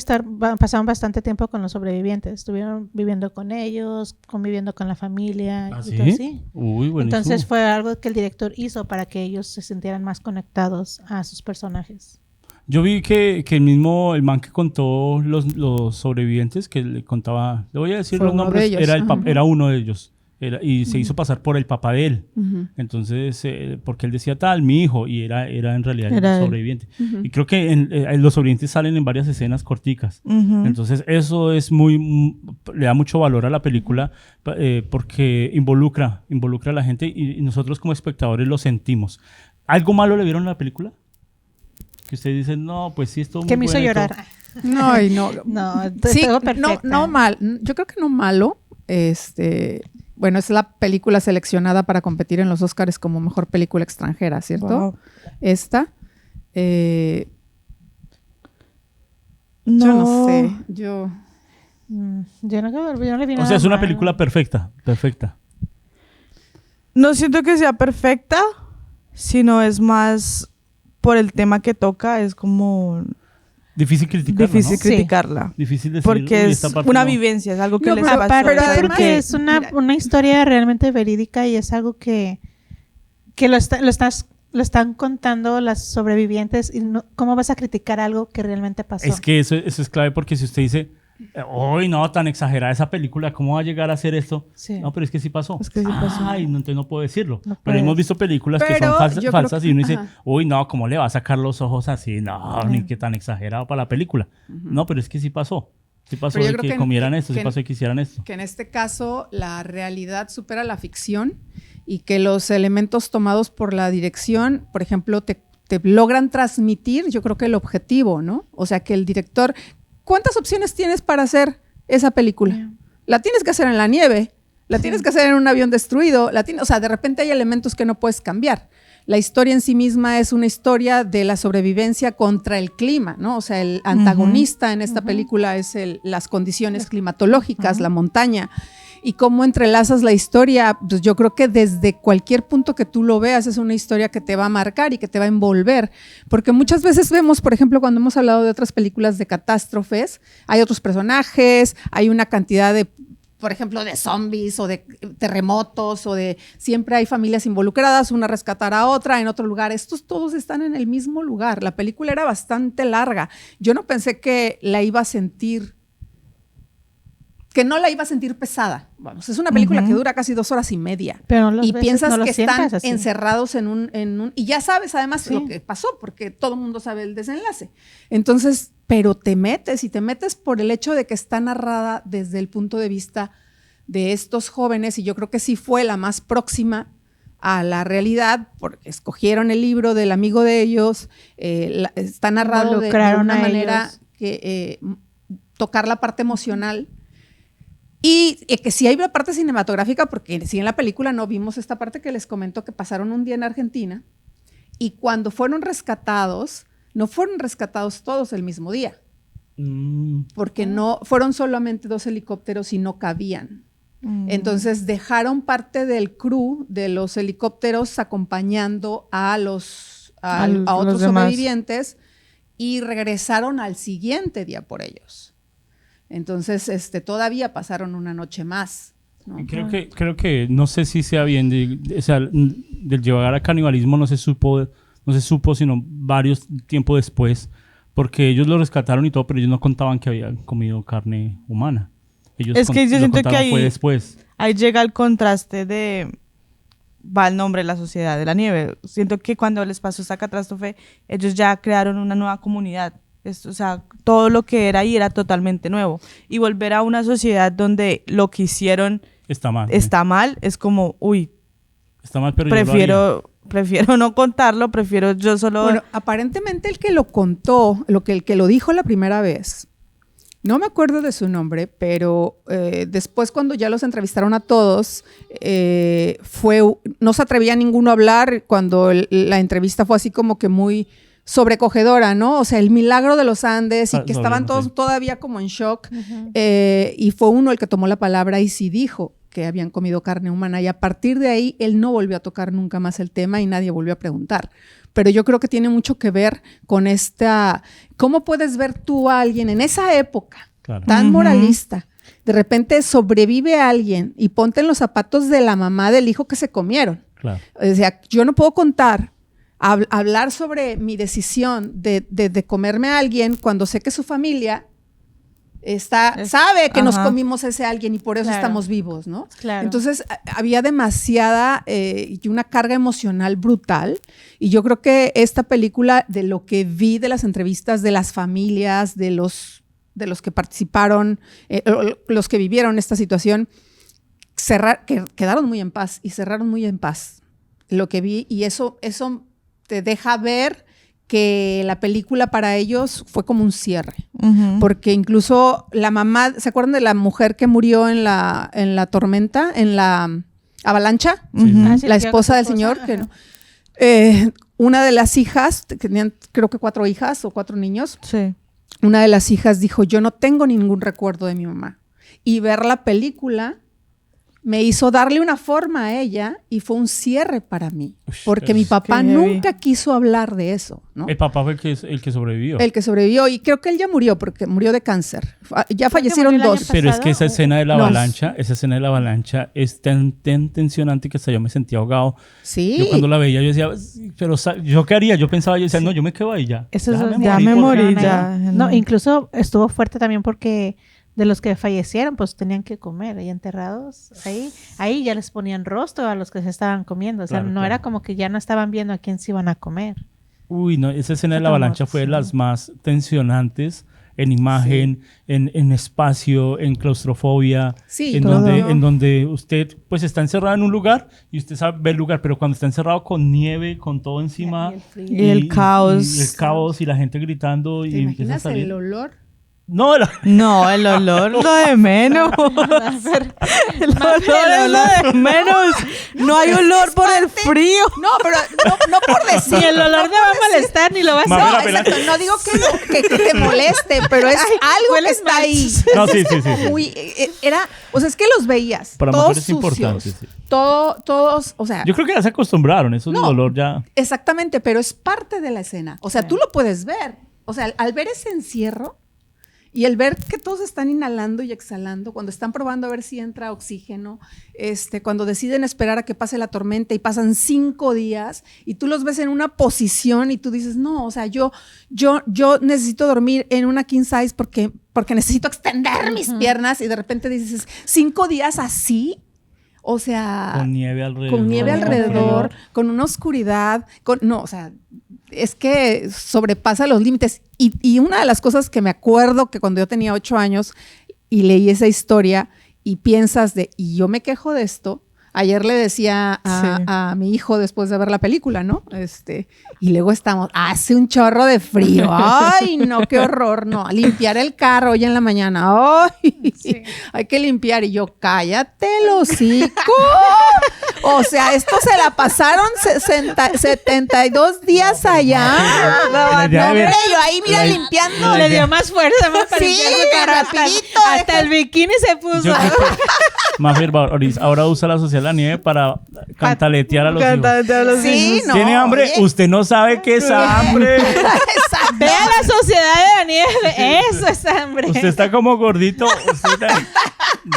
Speaker 5: pasaron bastante tiempo con los sobrevivientes. Estuvieron viviendo con ellos, conviviendo con la familia.
Speaker 3: ¿Ah,
Speaker 5: y
Speaker 3: sí?
Speaker 5: todo así.
Speaker 3: Uy, buenísimo.
Speaker 5: Entonces fue algo que el director hizo para que ellos se sintieran más conectados a sus personajes.
Speaker 3: Yo vi que el man que contó los sobrevivientes, que le contaba, le voy a decir
Speaker 4: Fue
Speaker 3: los
Speaker 4: uno de
Speaker 3: nombres,
Speaker 4: ellos.
Speaker 3: era,
Speaker 4: Ajá.
Speaker 3: era uno de ellos. Y se hizo pasar por el papá de él.
Speaker 4: Ujú.
Speaker 3: Entonces, porque él decía tal, mi hijo, y era en realidad
Speaker 2: Era
Speaker 3: el
Speaker 2: él.
Speaker 3: sobreviviente. Y creo que los sobrevivientes salen en varias escenas corticas.
Speaker 2: Ujú.
Speaker 3: Entonces, eso es le da mucho valor a la película porque involucra a la gente y nosotros como espectadores lo sentimos. ¿Algo malo le vieron a la película? Que ustedes dicen, no, pues sí, esto
Speaker 5: Que me hizo llorar.
Speaker 4: No, y no.
Speaker 5: No,
Speaker 4: Sí,
Speaker 5: estuvo
Speaker 4: no,
Speaker 5: perfecta.
Speaker 4: no mal. Yo creo que no malo. Bueno, es la película seleccionada para competir en los Oscars como mejor película extranjera, ¿cierto?
Speaker 2: Wow.
Speaker 4: Esta. Yo
Speaker 2: No.
Speaker 4: no sé. Yo
Speaker 5: Yo no le vi
Speaker 3: O
Speaker 5: nada
Speaker 3: sea, es una
Speaker 5: malo.
Speaker 3: película perfecta.
Speaker 2: No siento que sea perfecta, sino es más por el tema que toca, es como
Speaker 3: Difícil criticarla,
Speaker 2: difícil
Speaker 3: ¿no?
Speaker 5: Sí.
Speaker 2: criticarla.
Speaker 3: Difícil decir,
Speaker 2: Porque
Speaker 3: "Uy,
Speaker 2: es
Speaker 3: esta parte
Speaker 2: una
Speaker 3: no".
Speaker 2: vivencia, es algo que
Speaker 4: No,
Speaker 2: les
Speaker 4: pero
Speaker 2: pasó.
Speaker 5: Pero
Speaker 4: además
Speaker 5: además
Speaker 2: porque-
Speaker 5: es
Speaker 4: mira,
Speaker 5: una historia realmente verídica y es algo que lo están contando las sobrevivientes y ¿cómo vas a criticar algo que realmente pasó?
Speaker 3: Es que eso es clave porque si usted dice, uy, no, tan exagerada esa película, ¿cómo va a llegar a hacer esto?
Speaker 5: Sí.
Speaker 3: No, pero es que sí pasó.
Speaker 2: Es que sí pasó.
Speaker 3: Ay, no, entonces no puedo decirlo.
Speaker 5: No
Speaker 3: pero
Speaker 5: puedes.
Speaker 3: hemos visto películas que
Speaker 4: Pero
Speaker 3: son
Speaker 4: yo creo
Speaker 3: falsas
Speaker 4: que-
Speaker 3: y uno dice,
Speaker 4: ajá.
Speaker 3: uy, no, ¿cómo le va a sacar los ojos así? No, ni que tan exagerado para la película. No, pero es que sí pasó. Sí pasó
Speaker 4: Pero yo
Speaker 3: de
Speaker 4: creo
Speaker 3: que
Speaker 4: que-
Speaker 3: comieran
Speaker 4: que-
Speaker 3: esto, sí
Speaker 4: que-
Speaker 3: pasó de que hicieran esto.
Speaker 4: Que en este caso la realidad supera la ficción y que los elementos tomados por la dirección, por ejemplo, te logran transmitir, yo creo que el objetivo, ¿no? O sea, que el director, ¿cuántas opciones tienes para hacer esa película?
Speaker 5: Yeah.
Speaker 4: La tienes que hacer en la nieve, la tienes que hacer en un avión destruido, o sea, de repente hay elementos que no puedes cambiar. La historia en sí misma es una historia de la sobrevivencia contra el clima, ¿no? O sea, el antagonista en esta película es las condiciones climatológicas, la montaña. Y cómo entrelazas la historia, pues yo creo que desde cualquier punto que tú lo veas es una historia que te va a marcar y que te va a envolver. Porque muchas veces vemos, por ejemplo, cuando hemos hablado de otras películas de catástrofes, hay otros personajes, hay una cantidad de, por ejemplo, de zombies o de terremotos o de siempre hay familias involucradas, una rescatar a otra en otro lugar. Estos todos están en el mismo lugar. La película era bastante larga. Yo no pensé que la iba a sentir, que no la iba a sentir pesada. Vamos, es una película que dura casi 2 horas y media.
Speaker 5: Pero no los
Speaker 4: Y
Speaker 5: ves,
Speaker 4: piensas
Speaker 5: no lo
Speaker 4: que
Speaker 5: sientas
Speaker 4: están
Speaker 5: así.
Speaker 4: encerrados en un... Y ya sabes además
Speaker 5: Sí.
Speaker 4: lo que pasó, porque todo el mundo sabe el desenlace. Entonces, pero te metes por el hecho de que está narrada desde el punto de vista de estos jóvenes, y yo creo que sí fue la más próxima a la realidad, porque escogieron el libro del amigo de ellos, está narrado de
Speaker 5: Involucraron
Speaker 4: una
Speaker 5: a
Speaker 4: manera
Speaker 5: ellos.
Speaker 4: que tocar la parte emocional. Y que sí hay una parte cinematográfica, porque sí en la película no vimos esta parte que les comento que pasaron un día en Argentina y cuando fueron rescatados, no fueron rescatados todos el mismo día, porque no fueron solamente 2 helicópteros y no cabían. Entonces dejaron parte del crew de los helicópteros acompañando a otros
Speaker 2: los demás.
Speaker 4: sobrevivientes y regresaron al siguiente día por ellos. Entonces, todavía pasaron una noche más, ¿no?
Speaker 3: Y creo que no sé si sea bien, o sea, del llevar a canibalismo no se supo sino varios tiempo después, porque ellos lo rescataron y todo, pero ellos no contaban que habían comido carne humana. Ellos
Speaker 2: Es que yo
Speaker 3: lo
Speaker 2: siento que
Speaker 3: contaron fue
Speaker 2: ahí-
Speaker 3: después.
Speaker 2: Ahí llega el contraste de... Va el nombre de la sociedad de la nieve. Siento que cuando les pasó esta catástrofe, ellos ya crearon una nueva comunidad. O sea, todo lo que era ahí era totalmente nuevo. Y volver a una sociedad donde lo que hicieron
Speaker 3: Está mal.
Speaker 2: está mal, es como, uy,
Speaker 3: Está mal, pero yo lo haría.
Speaker 2: prefiero no contarlo, prefiero yo solo...
Speaker 4: Bueno, aparentemente el que lo contó, el que lo dijo la primera vez, no me acuerdo de su nombre, pero después cuando ya los entrevistaron a todos, no se atrevía ninguno a hablar cuando la entrevista fue así como que muy sobrecogedora, ¿no? O sea, el milagro de los Andes y que estaban todos
Speaker 3: sí.
Speaker 4: todavía como en shock. Y fue uno el que tomó la palabra y sí dijo que habían comido carne humana. Y a partir de ahí, él no volvió a tocar nunca más el tema y nadie volvió a preguntar. Pero yo creo que tiene mucho que ver con ¿cómo puedes ver tú a alguien en esa época
Speaker 3: Claro.
Speaker 4: tan moralista? De repente sobrevive a alguien y ponte en los zapatos de la mamá del hijo que se comieron.
Speaker 3: Claro.
Speaker 4: O sea, yo no puedo hablar sobre mi decisión de comerme a alguien cuando sé que su familia sabe que nos
Speaker 2: Ajá.
Speaker 4: comimos a ese alguien y por eso
Speaker 5: Claro.
Speaker 4: estamos vivos, ¿no?
Speaker 5: Claro.
Speaker 4: Entonces había demasiada y una carga emocional brutal, y yo creo que esta película, de lo que vi de las entrevistas de las familias, de los que participaron, los que vivieron esta situación, quedaron muy en paz y cerraron muy en paz lo que vi, y eso te deja ver que la película para ellos fue como un cierre.
Speaker 2: Ujú.
Speaker 4: Porque incluso la mamá, ¿se acuerdan de la mujer que murió en la tormenta, en la avalancha?
Speaker 3: Sí, sí.
Speaker 2: Ujú.
Speaker 5: Ah, sí,
Speaker 4: La
Speaker 5: que
Speaker 4: esposa
Speaker 5: su
Speaker 4: del señor.
Speaker 5: ajá.
Speaker 4: Que no. Una de las hijas, tenían creo que 4 hijas o 4 niños,
Speaker 2: Sí.
Speaker 4: una de las hijas dijo, yo no tengo ningún recuerdo de mi mamá. Y ver la película me hizo darle una forma a ella y fue un cierre para mí, porque mi papá
Speaker 2: Qué heavy.
Speaker 4: nunca quiso hablar de eso, ¿no?
Speaker 3: El papá fue el que sobrevivió.
Speaker 4: El que sobrevivió, y creo que él ya murió porque murió de cáncer. Ya fallecieron
Speaker 5: murió el año
Speaker 4: 2.
Speaker 3: Pero es que esa
Speaker 5: pasado,
Speaker 3: escena de la
Speaker 4: No.
Speaker 3: avalancha, esa escena de la avalancha es tan tensionante que hasta yo me sentía ahogado.
Speaker 4: Sí.
Speaker 3: Yo cuando la veía, yo decía, pero ¿yo qué haría? Yo pensaba, yo decía, no, yo me quedo ahí ya.
Speaker 5: Eso es
Speaker 2: Ya me
Speaker 3: porque-
Speaker 2: morí,
Speaker 5: Ahí.
Speaker 2: ya.
Speaker 5: No, incluso estuvo fuerte también porque de los que fallecieron, pues tenían que comer ahí enterrados. Ahí ya les ponían rostro a los que se estaban comiendo. O sea,
Speaker 3: Claro,
Speaker 5: no
Speaker 3: claro.
Speaker 5: era como que ya no estaban viendo a quién se iban a comer.
Speaker 3: Uy, no, esa escena de la
Speaker 5: Fue
Speaker 3: avalancha fue de las más tensionantes en imagen, en espacio, en claustrofobia,
Speaker 4: Sí,
Speaker 3: en
Speaker 4: todo.
Speaker 3: donde usted pues está encerrado en un lugar y usted sabe ver el lugar, pero cuando está encerrado con nieve, con todo encima
Speaker 5: Y el frío.
Speaker 2: Y el caos.
Speaker 3: y el caos y la gente gritando
Speaker 4: ¿Te
Speaker 3: y empieza a
Speaker 4: imaginas
Speaker 3: salir.
Speaker 4: el olor?
Speaker 3: No,
Speaker 2: No, el olor lo de menos. El olor es lo de menos. No hay olor por el frío.
Speaker 4: No, pero no por decir.
Speaker 5: Ni el olor
Speaker 4: no
Speaker 5: te
Speaker 4: por
Speaker 5: va a
Speaker 4: decir.
Speaker 5: molestar ni lo vas
Speaker 3: Mamá,
Speaker 5: a...
Speaker 4: No,
Speaker 3: apenas-
Speaker 4: exacto. No digo que te moleste, pero es algo que
Speaker 5: hueles
Speaker 4: está
Speaker 5: mal.
Speaker 4: ahí.
Speaker 3: No, sí, sí, sí, sí.
Speaker 4: Muy, o sea, es que los veías.
Speaker 3: Para
Speaker 4: todos
Speaker 3: mujeres es importante,
Speaker 4: sucios,
Speaker 3: sí.
Speaker 4: todos, o sea,
Speaker 3: yo creo que ya se acostumbraron, eso del
Speaker 4: No.
Speaker 3: olor ya.
Speaker 4: exactamente, pero es parte de la escena. O sea,
Speaker 5: Sí.
Speaker 4: tú lo puedes ver. O sea, al ver ese encierro y el ver que todos están inhalando y exhalando, cuando están probando a ver si entra oxígeno, cuando deciden esperar a que pase la tormenta y pasan 5 días y tú los ves en una posición y tú dices, no, o sea, yo necesito dormir en una king size porque necesito extender mis piernas, y de repente dices, 5 días así. O sea,
Speaker 3: Con nieve alrededor.
Speaker 4: con nieve
Speaker 5: Con
Speaker 4: alrededor,
Speaker 5: frío.
Speaker 4: con una oscuridad, no, o sea, es que sobrepasa los límites. Y una de las cosas que me acuerdo que cuando yo tenía 8 años y leí esa historia y piensas y yo me quejo de esto. Ayer le decía a mi hijo después de ver la película, ¿no? Y luego hace un chorro de frío. Ay, no, qué horror, no. Limpiar el carro hoy en la mañana. Ay, hay que limpiar. Y yo, cállate el hocico. O sea, esto se la pasaron 72 días allá.
Speaker 3: La idea
Speaker 4: No,
Speaker 3: de ver-
Speaker 4: hombre, yo ahí, mira,
Speaker 3: la-
Speaker 4: limpiando.
Speaker 5: Le dio más fuerza, más para
Speaker 4: Sí,
Speaker 5: limpiar su cara.
Speaker 4: rapidito,
Speaker 5: Hasta el bikini se puso.
Speaker 3: Yo creo que Mafer ahora usa la sociedad de la nieve para cantaletear a los hijos.
Speaker 4: Sí, no.
Speaker 3: ¿Tiene hambre?
Speaker 4: oye.
Speaker 3: Usted no sabe qué es hambre.
Speaker 4: Exacto.
Speaker 5: Vea la sociedad de la nieve. Eso es hambre.
Speaker 3: Usted está como gordito.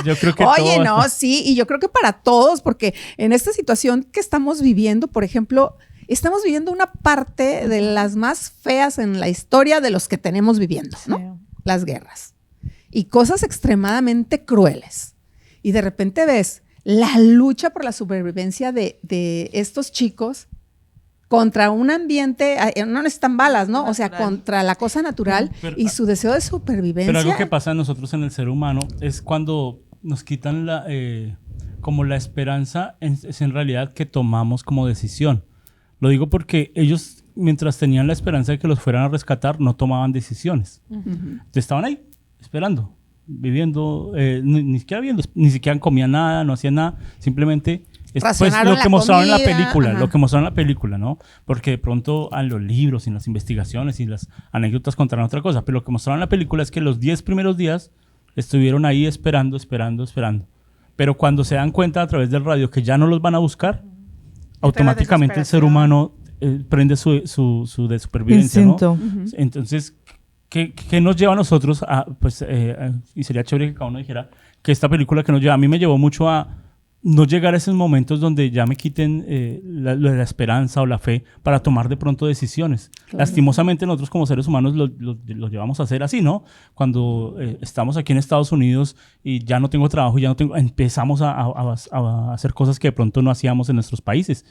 Speaker 3: Yo creo que
Speaker 4: Oye,
Speaker 3: todo
Speaker 4: no, sí, y yo creo que para todos, porque en esta situación que estamos viviendo, por ejemplo, estamos viviendo una parte de las más feas en la historia de los que tenemos viviendo, ¿no?
Speaker 5: Sí.
Speaker 4: Las guerras. Y cosas extremadamente crueles. Y de repente ves la lucha por la supervivencia de estos chicos contra un ambiente, no necesitan balas, ¿no? O sea, contra la cosa natural y su deseo de supervivencia.
Speaker 3: Pero algo que pasa a nosotros en el ser humano es cuando nos quitan como la esperanza, es en realidad que tomamos como decisión. Lo digo porque ellos, mientras tenían la esperanza de que los fueran a rescatar, no tomaban decisiones. Estaban ahí, esperando, viviendo, ni siquiera viendo, ni siquiera comían nada, no hacían nada, simplemente pues
Speaker 4: Racionaron
Speaker 3: lo que
Speaker 4: la
Speaker 3: mostraron en la
Speaker 4: comida,
Speaker 3: película,
Speaker 4: ajá.
Speaker 3: lo que mostraron en la película, ¿no? Porque de pronto en los libros, en las investigaciones y las anécdotas contaron otra cosa, pero lo que mostraron en la película es que los 10 primeros días estuvieron ahí esperando. Pero cuando se dan cuenta a través del radio que ya no los van a buscar, automáticamente el ser humano prende su de supervivencia,
Speaker 2: Instinto.
Speaker 3: ¿no? Entonces, ¿qué nos lleva a nosotros y sería chévere que cada uno dijera que esta película que nos lleva, a mí me llevó mucho a no llegar a esos momentos donde ya me quiten la esperanza o la fe para tomar de pronto decisiones.
Speaker 4: Claro.
Speaker 3: Lastimosamente nosotros como seres humanos lo llevamos a hacer así, ¿no? Cuando estamos aquí en Estados Unidos y ya no tengo trabajo, empezamos a hacer cosas que de pronto no hacíamos en nuestros países.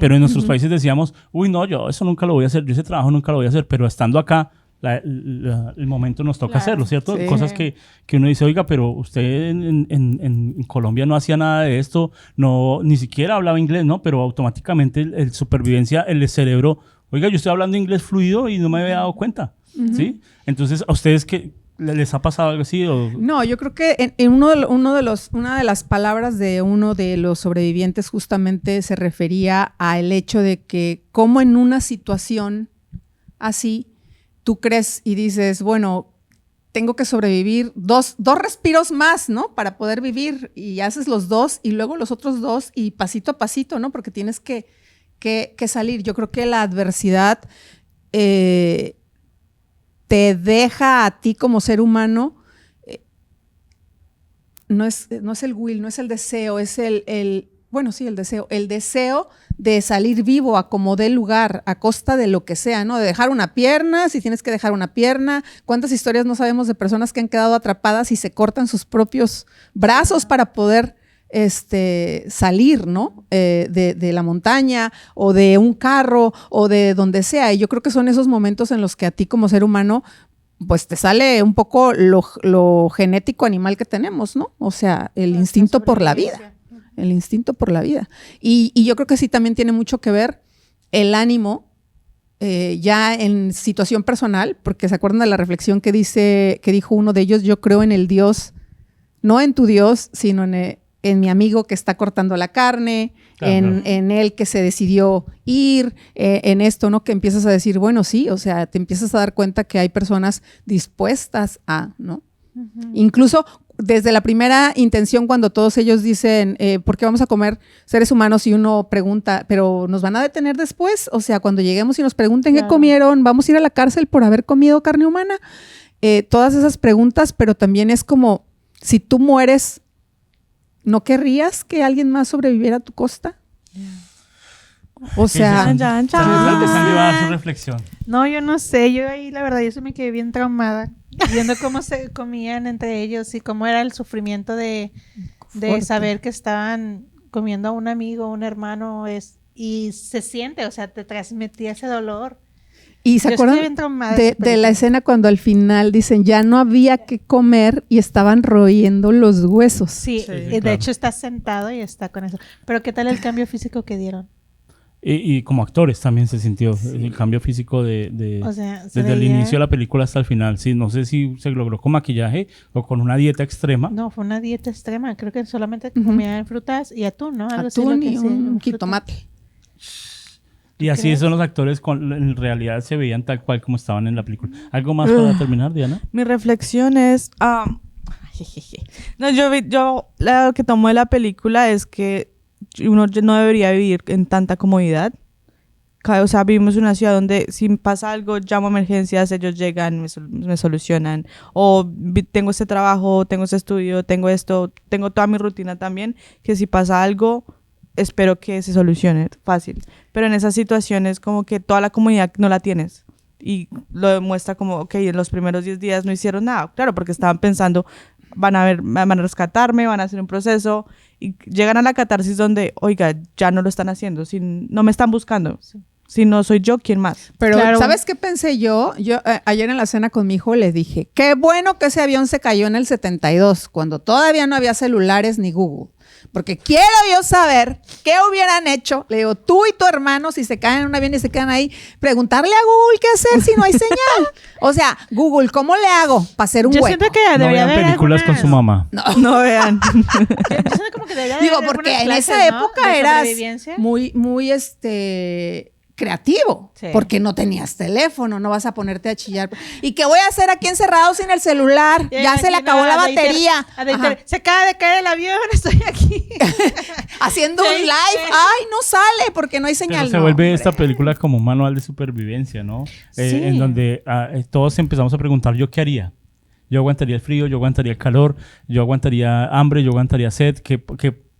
Speaker 3: Pero en nuestros países decíamos, uy, no, yo eso nunca lo voy a hacer, yo ese trabajo nunca lo voy a hacer, pero estando acá, el momento nos toca
Speaker 5: Claro,
Speaker 3: hacerlo, ¿cierto?
Speaker 4: sí.
Speaker 3: Cosas que uno dice, oiga, pero usted en Colombia no hacía nada de esto, ni siquiera hablaba inglés, ¿no? Pero automáticamente el supervivencia, el cerebro, oiga, yo estoy hablando inglés fluido y no me había dado cuenta, ¿sí? Entonces, ¿a ustedes qué les ha pasado algo así?
Speaker 4: No, yo creo que en una de las palabras de uno de los sobrevivientes justamente se refería al hecho de que como en una situación así, tú crees y dices, bueno, tengo que sobrevivir dos respiros más, ¿no? Para poder vivir, y haces los 2 y luego los otros 2 y pasito a pasito, ¿no? Porque tienes que salir. Yo creo que la adversidad te deja a ti como ser humano, no es el will, no es el deseo, es el deseo de salir vivo a como dé lugar, a costa de lo que sea, ¿no? De dejar una pierna, si tienes que dejar una pierna. ¿Cuántas historias no sabemos de personas que han quedado atrapadas y se cortan sus propios brazos para poder salir, ¿no? De la montaña o de un carro o de donde sea. Y yo creo que son esos momentos en los que a ti como ser humano pues te sale un poco lo genético animal que tenemos, ¿no? O sea, el instinto por la vida. El instinto por la vida. Y yo creo que sí también tiene mucho que ver el ánimo ya en situación personal, porque se acuerdan de la reflexión que dijo uno de ellos: yo creo en el Dios, no en tu Dios, sino en mi amigo que está cortando la carne, en él que se decidió ir, en esto, ¿no? Que empiezas a decir, bueno, sí, o sea, te empiezas a dar cuenta que hay personas dispuestas a, ¿no? Uh-huh. Incluso desde la primera intención, cuando todos ellos dicen, ¿por qué vamos a comer seres humanos? Y uno pregunta, ¿pero nos van a detener después? O sea, cuando lleguemos y nos pregunten qué comieron, ¿vamos a ir a la cárcel por haber comido carne humana? Todas esas preguntas, pero también es como, si tú mueres, ¿no querrías que alguien más sobreviviera a tu costa? O sea,
Speaker 3: su reflexión.
Speaker 5: No, yo no sé, yo ahí la verdad, yo se me quedé bien traumada viendo cómo se comían entre ellos y cómo era el sufrimiento de saber que estaban comiendo a un amigo, un hermano, y se siente, o sea, te transmitía ese dolor.
Speaker 4: ¿Y se acuerdan de la escena cuando al final dicen ya no había que comer y estaban royendo los huesos?
Speaker 5: Sí, de hecho está sentado y está con eso. Pero ¿qué tal el cambio físico que dieron?
Speaker 3: Y como actores también se sintió el cambio físico o sea, desde el inicio de la película hasta el final. Sí, no sé si se logró con maquillaje o con una dieta extrema.
Speaker 5: No, fue una dieta extrema. Creo que solamente comían frutas y atún, ¿no? Algo
Speaker 4: atún
Speaker 5: así,
Speaker 4: y un jitomate.
Speaker 3: Y así son los actores, en realidad se veían tal cual como estaban en la película. ¿Algo más para terminar, Diana?
Speaker 2: Mi reflexión es... no, yo lo que tomo de la película es que uno no debería vivir en tanta comodidad. O sea, vivimos en una ciudad donde si pasa algo, llamo a emergencias, ellos llegan, me solucionan. O tengo este trabajo, tengo este estudio, tengo esto, tengo toda mi rutina también, que si pasa algo... espero que se solucione fácil. Pero en esas situaciones como que toda la comunidad no la tienes. Y lo demuestra como, ok, en los primeros 10 días no hicieron nada. Claro, porque estaban pensando, van a rescatarme, van a hacer un proceso. Y llegan a la catarsis donde, oiga, ya no lo están haciendo. No me están buscando. Si no soy yo, ¿quién más?
Speaker 4: Pero, claro. ¿Sabes qué pensé yo? Yo ayer en la cena con mi hijo le dije, qué bueno que ese avión se cayó en el 72, cuando todavía no había celulares ni Google. Porque quiero yo saber qué hubieran hecho. Le digo, tú y tu hermano, si se caen en un avión y se quedan ahí, preguntarle a Google qué hacer si no hay señal. O sea, Google, ¿cómo le hago para hacer un hueco?
Speaker 5: Siento que
Speaker 3: no
Speaker 5: debería
Speaker 3: vean
Speaker 5: haber
Speaker 3: películas con su mamá.
Speaker 2: No vean.
Speaker 5: Yo siento como que debería
Speaker 4: Digo,
Speaker 5: haber
Speaker 4: porque en
Speaker 5: clases,
Speaker 4: esa
Speaker 5: ¿no?
Speaker 4: época
Speaker 5: de
Speaker 4: eras muy creativo,
Speaker 5: sí.
Speaker 4: Porque no tenías teléfono, no vas a ponerte a chillar. ¿Y qué voy a hacer aquí encerrado sin el celular? Ya se le acabó la batería.
Speaker 5: Se acaba de caer el avión, estoy aquí.
Speaker 4: Haciendo un live. Ay, no sale porque no hay señal.
Speaker 3: Pero se vuelve esta película como un manual de supervivencia, ¿no?
Speaker 5: Sí.
Speaker 3: En donde todos empezamos a preguntar, ¿yo qué haría? Yo aguantaría el frío, yo aguantaría el calor, yo aguantaría hambre, yo aguantaría sed, que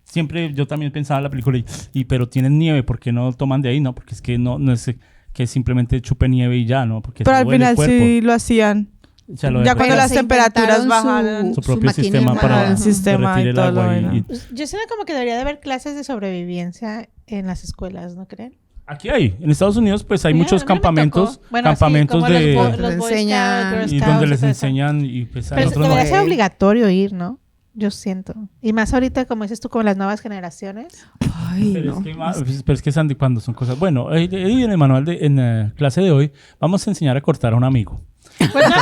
Speaker 3: siempre yo también pensaba en la película, pero tienen nieve, ¿por qué no toman de ahí? No, porque es que no es que simplemente chupe nieve y ya, ¿no? Porque
Speaker 2: pero al final sí lo hacían. Ya cuando las temperaturas bajan,
Speaker 3: su propio sistema para
Speaker 2: el sistema y todo lo
Speaker 5: Yo siento como que debería de haber clases de sobrevivencia en las escuelas, ¿no creen?
Speaker 3: Aquí hay, en Estados Unidos pues hay muchos campamentos, campamentos de
Speaker 5: los Boy
Speaker 4: enseñan
Speaker 5: Scouts,
Speaker 3: y donde les enseñan y pues
Speaker 5: pero
Speaker 3: nosotros
Speaker 5: debería ser obligatorio ir, ¿no? Yo siento. Y más ahorita, como dices tú, con las nuevas generaciones.
Speaker 4: Ay,
Speaker 3: pero,
Speaker 4: no.
Speaker 3: pero es que Sandy, cuando son cosas... Bueno, en el manual, en clase de hoy, vamos a enseñar a cortar a un amigo.
Speaker 5: Pues no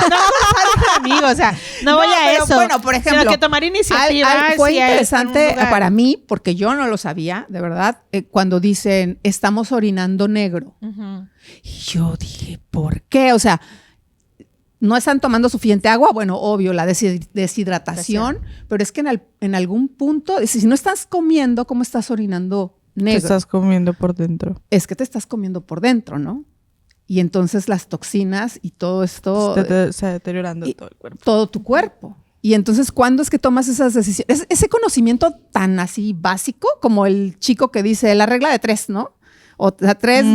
Speaker 5: amigo, o sea, no voy a eso.
Speaker 4: Bueno, por ejemplo,
Speaker 5: sino que tomar iniciativa.
Speaker 4: Fue interesante para mí, porque yo no lo sabía, de verdad, cuando dicen, estamos orinando negro.
Speaker 5: Uh-huh.
Speaker 4: Y yo dije, ¿por qué? O sea, no están tomando suficiente agua, bueno, obvio, la deshidratación, pero es que en algún punto, si no estás comiendo, ¿cómo estás orinando negro?
Speaker 2: Te estás comiendo por dentro.
Speaker 4: Es que te estás comiendo por dentro, ¿no? Y entonces las toxinas y todo esto...
Speaker 2: Se está deteriorando todo el cuerpo.
Speaker 4: Todo tu cuerpo. Y entonces, ¿cuándo es que tomas esas decisiones? Ese conocimiento tan así básico como el chico que dice la regla de 3, ¿no? O sea, 3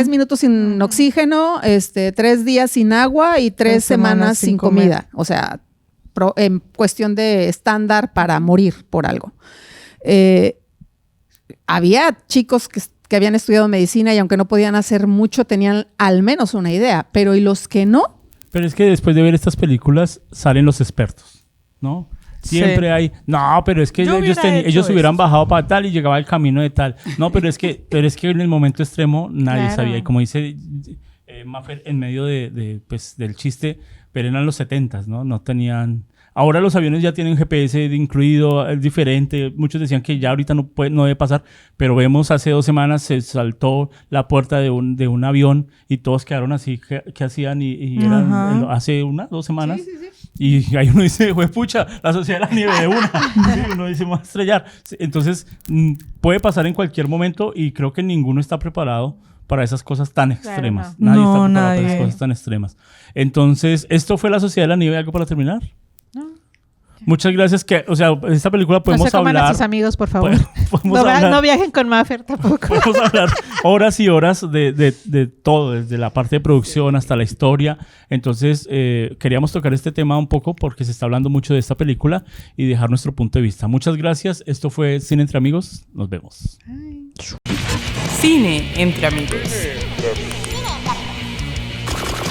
Speaker 4: minutos sin oxígeno, 3 días sin agua y 3 semanas sin comida. O sea, en cuestión de estándar para morir por algo. Había chicos que habían estudiado medicina y aunque no podían hacer mucho, tenían al menos una idea. Pero ¿y los que no?
Speaker 3: Pero es que después de ver estas películas salen los expertos, ¿no? Siempre hay, no, pero es que ellos hubieran bajado para tal y llegaba el camino de tal. No, pero es que en el momento extremo nadie sabía. Y como dice Maffer, en medio pues, del chiste, pero eran los 70s, ¿no? No tenían... Ahora los aviones ya tienen GPS incluido, es diferente. Muchos decían que ya ahorita no debe pasar, pero vemos hace 2 semanas se saltó la puerta de un avión y todos quedaron así, ¿qué hacían? Y eran hace 2 semanas. Sí. Y ahí uno dice, pucha, la sociedad de la nieve de una. Sí, uno dice, vamos a estrellar. Entonces, puede pasar en cualquier momento y creo que ninguno está preparado para esas cosas tan extremas.
Speaker 5: Claro,
Speaker 3: Nadie está preparado para esas cosas tan extremas. Entonces, ¿esto fue la sociedad de la nieve? ¿Algo para terminar? Muchas gracias. O sea, en esta película podemos
Speaker 5: no se coman
Speaker 3: hablar...
Speaker 5: a sus amigos, por favor.
Speaker 3: No
Speaker 5: viajen con Maffer tampoco.
Speaker 3: Podemos hablar horas y horas de todo, desde la parte de producción hasta la historia. Entonces, queríamos tocar este tema un poco porque se está hablando mucho de esta película y dejar nuestro punto de vista. Muchas gracias. Esto fue Cine Entre Amigos. Nos vemos.
Speaker 2: Cine Entre Amigos.